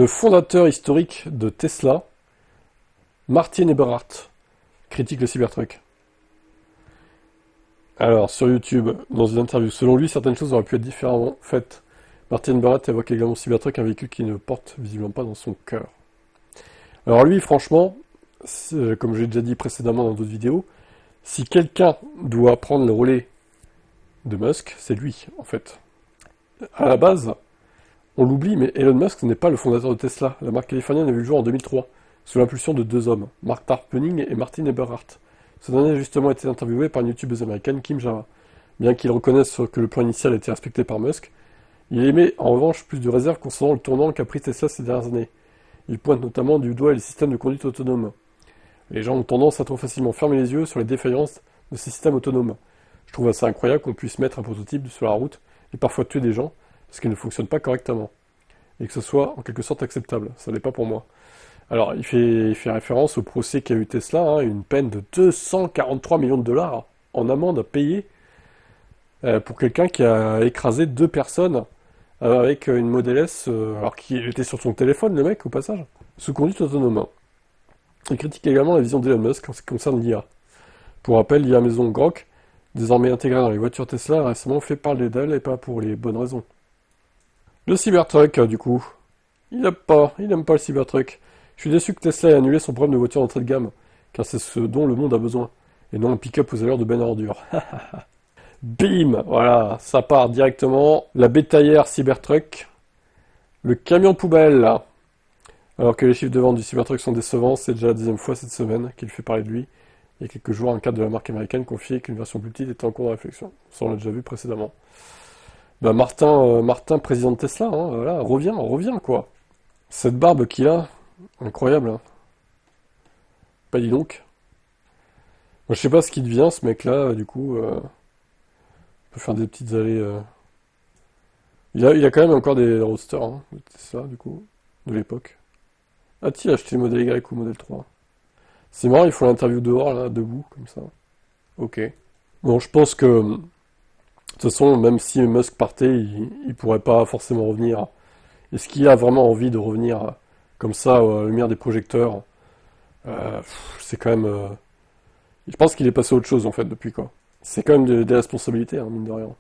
Le fondateur historique de Tesla, Martin Eberhard, critique le Cybertruck. Alors, sur YouTube, dans une interview, selon lui, certaines choses auraient pu être différemment faites. Martin Eberhard évoque également le Cybertruck, un véhicule qui ne porte visiblement pas dans son cœur. Alors lui, franchement, comme je l'ai déjà dit précédemment dans d'autres vidéos, si quelqu'un doit prendre le relais de Musk, c'est lui, en fait. À la base, on l'oublie, mais Elon Musk n'est pas le fondateur de Tesla. La marque californienne a vu le jour en 2003, sous l'impulsion de deux hommes, Mark Tarpenning et Martin Eberhard. Ce dernier a justement été interviewé par une youtubeuse américaine, Kim Jara. Bien qu'il reconnaisse que le plan initial a été respecté par Musk, il émet en revanche plus de réserves concernant le tournant qu'a pris Tesla ces dernières années. Il pointe notamment du doigt les systèmes de conduite autonome. Les gens ont tendance à trop facilement fermer les yeux sur les défaillances de ces systèmes autonomes. Je trouve assez incroyable qu'on puisse mettre un prototype sur la route et parfois tuer des gens parce qu'il ne fonctionne pas correctement. Et que ce soit en quelque sorte acceptable. Ça n'est pas pour moi. Alors, il fait référence au procès qu'a eu Tesla, une peine de 243 millions de dollars en amende à payer pour quelqu'un qui a écrasé deux personnes avec une Model S, alors qu'il était sur son téléphone, le mec, au passage, sous conduite autonome. Il critique également la vision d'Elon Musk en ce qui concerne l'IA. Pour rappel, l'IA maison Grok, désormais intégrée dans les voitures Tesla, a récemment fait parler d'elle et pas pour les bonnes raisons. Le Cybertruck, du coup. Il aime pas le Cybertruck. Je suis déçu que Tesla ait annulé son programme de voiture d'entrée de gamme, car c'est ce dont le monde a besoin, et non un pick-up aux allures de Ben Ordure. Bim, voilà, ça part directement. La bétaillère Cybertruck, le camion poubelle. Alors que les chiffres de vente du Cybertruck sont décevants, c'est déjà la deuxième fois cette semaine qu'il fait parler de lui. Il y a quelques jours, un cadre de la marque américaine confiait qu'une version plus petite était en cours de réflexion. Ça, on l'a déjà vu précédemment. Bah Martin, président de Tesla, voilà, revient quoi. Cette barbe qu'il a, incroyable. Hein. Bah dis donc. Moi, je sais pas ce qui devient ce mec-là, du coup. On peut faire des petites allées. Il a quand même encore des roadsters, de Tesla, du coup, de l'époque. Ah tiens, acheté le modèle Y ou le modèle 3. C'est marrant, il faut l'interview dehors, là, debout, comme ça. Ok. Bon, je pense que, de toute façon, même si Musk partait, il pourrait pas forcément revenir. Est-ce qu'il a vraiment envie de revenir comme ça, à la lumière des projecteurs? C'est quand même... Je pense qu'il est passé à autre chose, en fait, depuis quoi. C'est quand même des responsabilités, mine de rien.